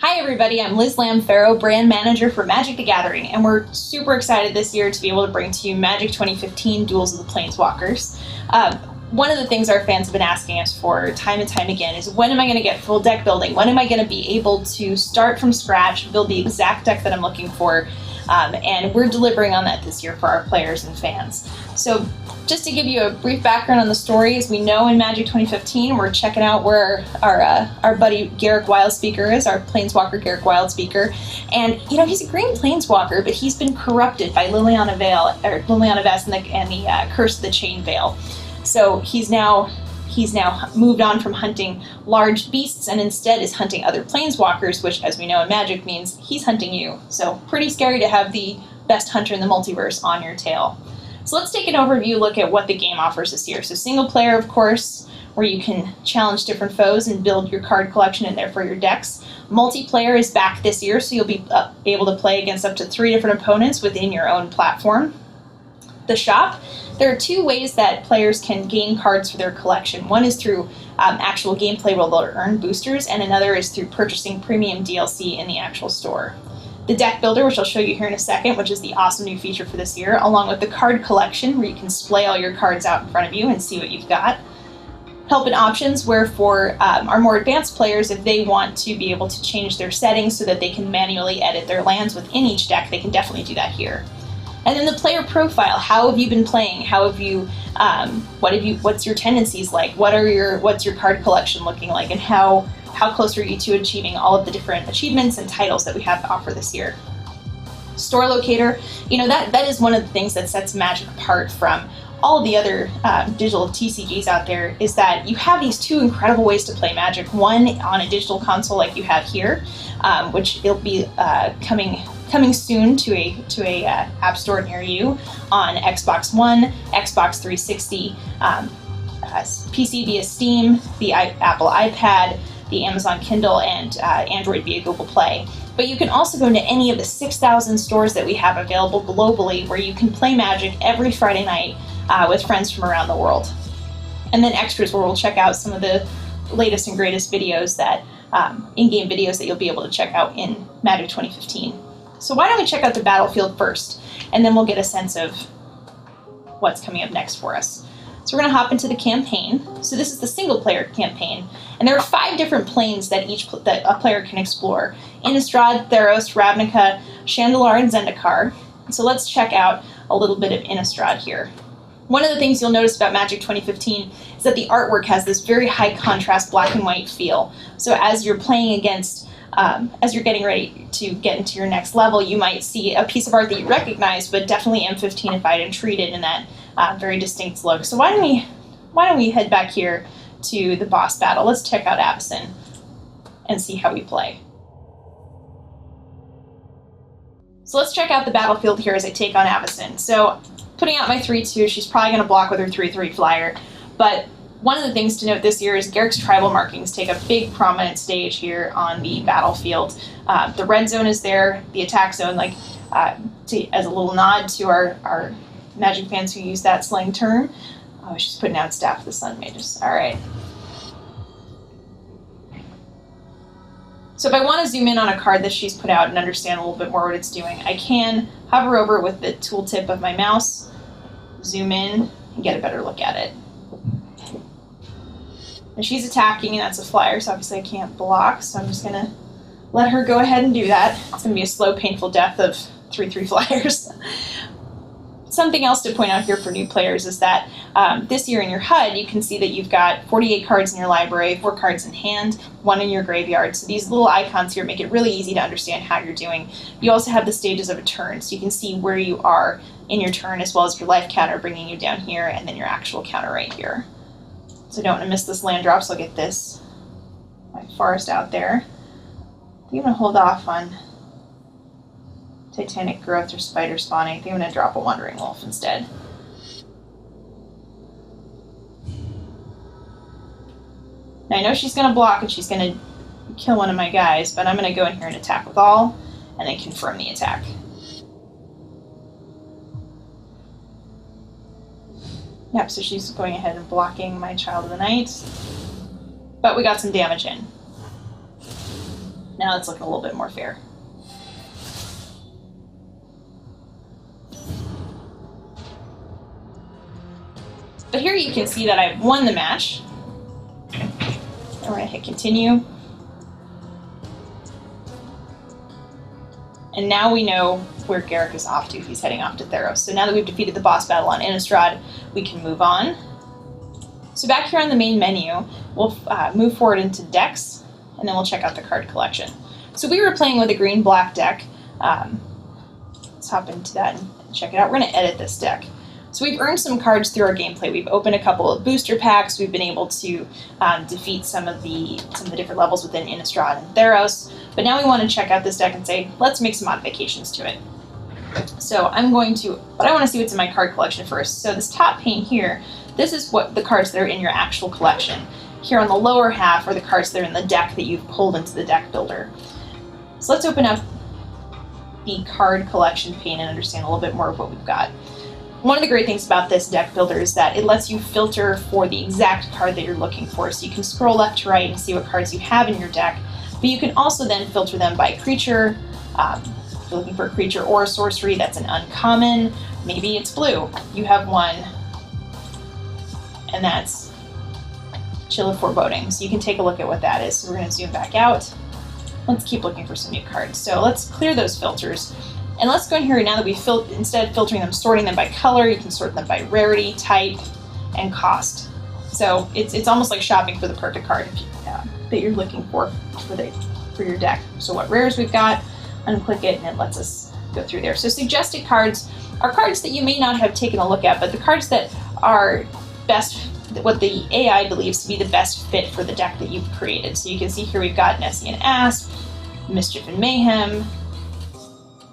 Hi everybody, I'm Liz Lamb-Ferro, brand manager for Magic the Gathering, and we're super excited this year to be able to bring to you Magic 2015 Duels of the Planeswalkers. One of the things our fans have been asking us for time and time again is, when am I going to get full deck building? When am I going to be able to start from scratch, build the exact deck that I'm looking for? And we're delivering on that this year for our players and fans. So just to give you a brief background on the story, as we know in Magic 2015, we're checking out where our buddy Garruk Wildspeaker is, our Planeswalker Garruk Wildspeaker. And, you know, he's a green Planeswalker, but he's been corrupted by Liliana Vess and the Curse of the Chain Veil. So he's now moved on from hunting large beasts and instead is hunting other planeswalkers, which, as we know in Magic, means he's hunting you. So pretty scary to have the best hunter in the multiverse on your tail. So let's take an overview look at what the game offers this year. So single player, of course, where you can challenge different foes and build your card collection and therefore your decks. Multiplayer is back this year, so you'll be able to play against up to 3 different opponents within your own platform. The shop. There are 2 ways that players can gain cards for their collection. One is through actual gameplay where they'll earn boosters, and another is through purchasing premium DLC in the actual store. The deck builder, which I'll show you here in a second, which is the awesome new feature for this year, along with the card collection, where you can splay all your cards out in front of you and see what you've got. Help and options, where for our more advanced players, if they want to be able to change their settings so that they can manually edit their lands within each deck, they can definitely do that here. And then the player profile. How have you been playing? How have you? What's your tendencies like? What's your card collection looking like? And how close are you to achieving all of the different achievements and titles that we have to offer this year? Store Locator. You know, that is one of the things that sets Magic apart from all of the other digital TCGs out there, is that you have these 2 incredible ways to play Magic. One on a digital console like you have here, which it'll be coming soon to a app store near you, on Xbox One, Xbox 360, PC via Steam, the Apple iPad, the Amazon Kindle, and Android via Google Play. But you can also go into any of the 6,000 stores that we have available globally, where you can play Magic every Friday night with friends from around the world. And then extras, where we'll check out some of the latest and greatest videos, that in-game videos that you'll be able to check out in Magic 2015. So why don't we check out the battlefield first, and then we'll get a sense of what's coming up next for us. So we're going to hop into the campaign. So this is the single-player campaign, and there are 5 different planes that a player can explore: Innistrad, Theros, Ravnica, Chandalar, and Zendikar. So let's check out a little bit of Innistrad here. One of the things you'll notice about Magic 2015 is that the artwork has this very high contrast black and white feel. So as you're playing against as you're getting ready to get into your next level, you might see a piece of art that you recognize, but definitely M15ified and treated in that very distinct look. So why don't we head back here to the boss battle? Let's check out Avacyn and see how we play. So let's check out the battlefield here as I take on Avacyn. So putting out my 3/2, she's probably going to block with her 3/3 flyer, but one of the things to note this year is Garruk's tribal markings take a big prominent stage here on the battlefield. The red zone is there, the attack zone, as a little nod to our Magic fans who use that slang term. Oh, she's putting out Staff of the Sun Mages. All right. So if I want to zoom in on a card that she's put out and understand a little bit more what it's doing, I can hover over it with the tooltip of my mouse, zoom in, and get a better look at it. And she's attacking, and that's a flyer, so obviously I can't block, so I'm just going to let her go ahead and do that. It's going to be a slow, painful death of 3/3 flyers. Something else to point out here for new players is that this year in your HUD, you can see that you've got 48 cards in your library, 4 cards in hand, 1 in your graveyard. So these little icons here make it really easy to understand how you're doing. You also have the stages of a turn, so you can see where you are in your turn, as well as your life counter bringing you down here, and then your actual counter right here. So I don't want to miss this land drop, so I'll get this, my forest out there. I think I'm going to hold off on Titanic Growth or Spider Spawning. I think I'm going to drop a Wandering Wolf instead. Now I know she's going to block and she's going to kill one of my guys, but I'm going to go in here and attack with all, and then confirm the attack. Yep, so she's going ahead and blocking my Child of the Night. But we got some damage in. Now it's looking a little bit more fair. But here you can see that I've won the match. And we're gonna hit continue. And now we know where Garruk is off to. He's heading off to Theros. So now that we've defeated the boss battle on Innistrad, we can move on. So back here on the main menu, we'll move forward into decks, and then we'll check out the card collection. So we were playing with a green-black deck. Let's hop into that and check it out. We're going to edit this deck. So we've earned some cards through our gameplay. We've opened a couple of booster packs. We've been able to defeat some of the different levels within Innistrad and Theros. But now we want to check out this deck and say, let's make some modifications to it. So I want to see what's in my card collection first. So this top pane here, this is what the cards that are in your actual collection. Here on the lower half are the cards that are in the deck that you've pulled into the deck builder. So let's open up the card collection pane and understand a little bit more of what we've got. One of the great things about this deck builder is that it lets you filter for the exact card that you're looking for. So you can scroll left to right and see what cards you have in your deck, but you can also then filter them by creature. If you're looking for a creature or a sorcery that's an uncommon, maybe it's blue. You have one, and that's Chill of Foreboding. So you can take a look at what that is. So we're going to zoom back out. Let's keep looking for some new cards. So let's clear those filters. And let's go in here now that we've instead of filtering them, sorting them by color, you can sort them by rarity, type, and cost. So it's almost like shopping for the perfect card that you're looking for your deck. So what rares we've got, unclick it, and it lets us go through there. So suggested cards are cards that you may not have taken a look at, but the cards that are best, what the AI believes to be the best fit for the deck that you've created. So you can see here we've got Nessie and Asp, Mischief and Mayhem,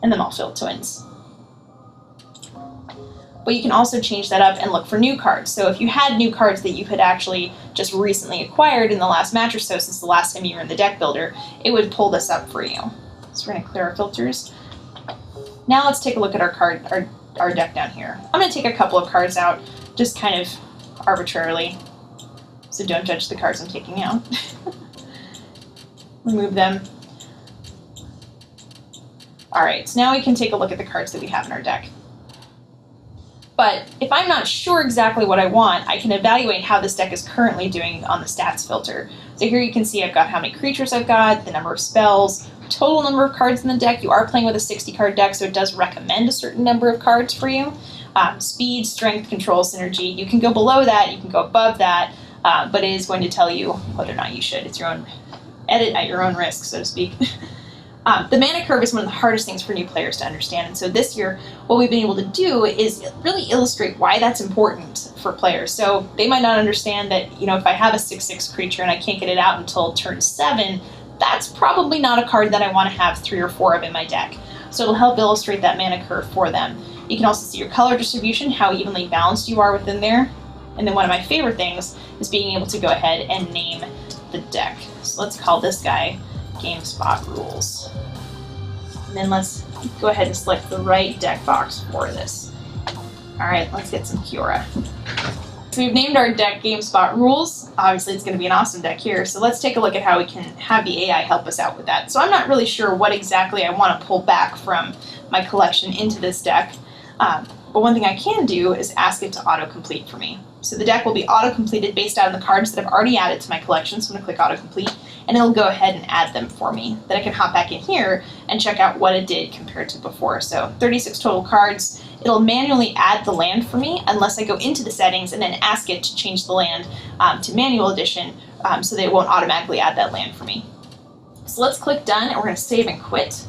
and the Malfield Twins. But you can also change that up and look for new cards. So if you had new cards that you had actually just recently acquired in the last match or so, since the last time you were in the deck builder, it would pull this up for you. So we're going to clear our filters. Now let's take a look at our deck down here. I'm going to take a couple of cards out, just kind of arbitrarily. So don't judge the cards I'm taking out. Remove them. Alright, so now we can take a look at the cards that we have in our deck. But if I'm not sure exactly what I want, I can evaluate how this deck is currently doing on the stats filter. So here you can see I've got how many creatures I've got, the number of spells, total number of cards in the deck. You are playing with a 60-card deck, so it does recommend a certain number of cards for you. Speed, strength, control, synergy. You can go below that, you can go above that, but it is going to tell you whether or not you should. It's your own edit at your own risk, so to speak. The mana curve is one of the hardest things for new players to understand, and so this year what we've been able to do is really illustrate why that's important for players. So they might not understand that, if I have a 6/6 creature and I can't get it out until turn 7, that's probably not a card that I want to have 3 or 4 of in my deck. So it'll help illustrate that mana curve for them. You can also see your color distribution, how evenly balanced you are within there. And then one of my favorite things is being able to go ahead and name the deck. So let's call this guy GameSpot Rules. And then let's go ahead and select the right deck box for this. All right, let's get some Kiora. So we've named our deck GameSpot Rules. Obviously, it's going to be an awesome deck here. So let's take a look at how we can have the AI help us out with that. So I'm not really sure what exactly I want to pull back from my collection into this deck. But one thing I can do is ask it to autocomplete for me. So the deck will be autocompleted based out of the cards that I've already added to my collection. So I'm going to click autocomplete, and it'll go ahead and add them for me. Then I can hop back in here and check out what it did compared to before. So 36 total cards. It'll manually add the land for me unless I go into the settings and then ask it to change the land to manual edition so that it won't automatically add that land for me. So let's click done, and we're going to save and quit.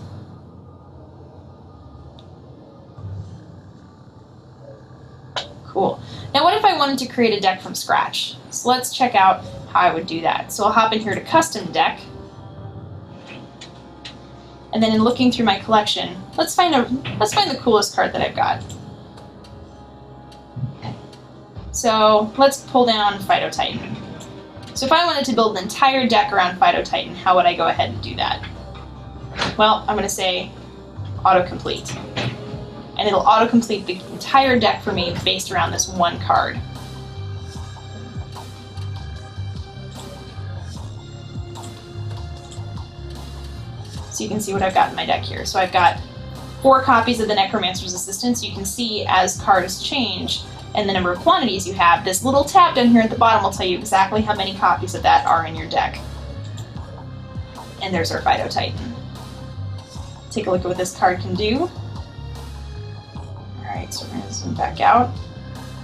Cool. Now what if I wanted to create a deck from scratch? So let's check out how I would do that. So I'll hop in here to custom deck. And then in looking through my collection, let's find the coolest card that I've got. So let's pull down Phytotitan. So if I wanted to build an entire deck around Phytotitan, how would I go ahead and do that? Well, I'm going to say autocomplete. And it'll autocomplete the entire deck for me based around this one card. So you can see what I've got in my deck here. So I've got 4 copies of the Necromancer's Assistant. So you can see as cards change and the number of quantities you have, this little tab down here at the bottom will tell you exactly how many copies of that are in your deck. And there's our Fido Titan. Take a look at what this card can do. Alright, so we're going to zoom back out.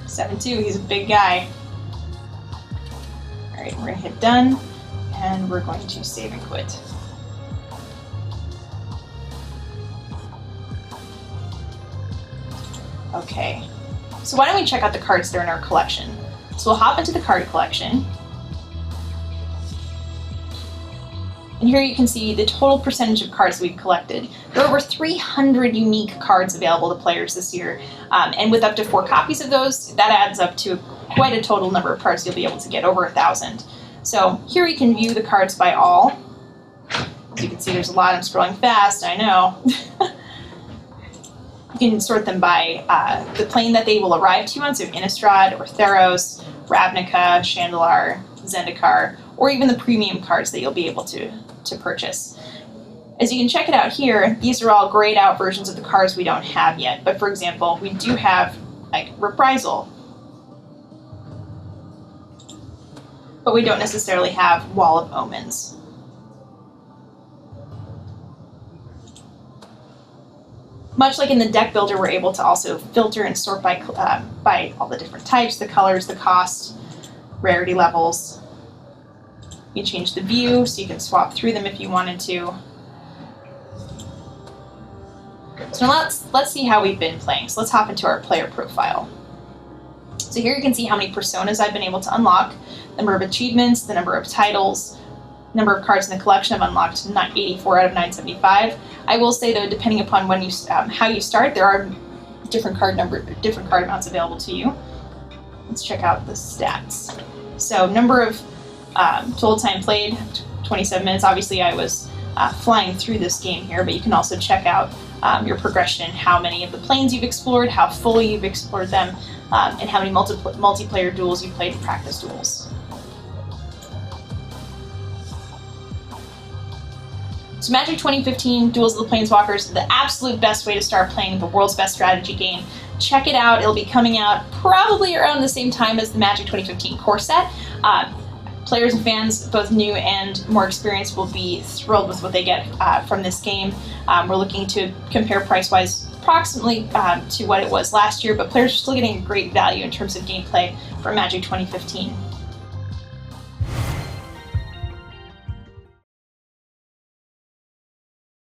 7-2, he's a big guy. Alright, we're going to hit done, and we're going to save and quit. Okay, so why don't we check out the cards that are in our collection. So we'll hop into the card collection. And here you can see the total percentage of cards we've collected. There are over 300 unique cards available to players this year, and with up to 4 copies of those, that adds up to quite a total number of cards you'll be able to get, over 1,000. So here you can view the cards by all. As you can see, there's a lot. I'm scrolling fast, I know. You can sort them by the plane that they will arrive to you on, so Innistrad, or Theros, Ravnica, Chandelar, Zendikar, or even the premium cards that you'll be able to purchase. As you can check it out here, these are all grayed out versions of the cards we don't have yet. But for example, we do have like Reprisal, but we don't necessarily have Wall of Omens. Much like in the deck builder, we're able to also filter and sort by all the different types, the colors, the cost, rarity levels. You can change the view, so you can swap through them if you wanted to. So now let's see how we've been playing. So let's hop into our player profile. So here you can see how many personas I've been able to unlock, the number of achievements, the number of titles, number of cards in the collection. I've unlocked 84 out of 975. I will say though, depending upon when you how you start, there are different card amounts available to you. Let's check out the stats. So number of total time played, 27 minutes. Obviously I was flying through this game here, but you can also check out your progression, how many of the planes you've explored, how fully you've explored them, and how many multiplayer duels you've played in practice duels. So Magic 2015 Duels of the Planeswalkers, the absolute best way to start playing the world's best strategy game. Check it out. It'll be coming out probably around the same time as the Magic 2015 core set. Players and fans, both new and more experienced, will be thrilled with what they get from this game. We're looking to compare price-wise approximately to what it was last year, but players are still getting great value in terms of gameplay from Magic 2015.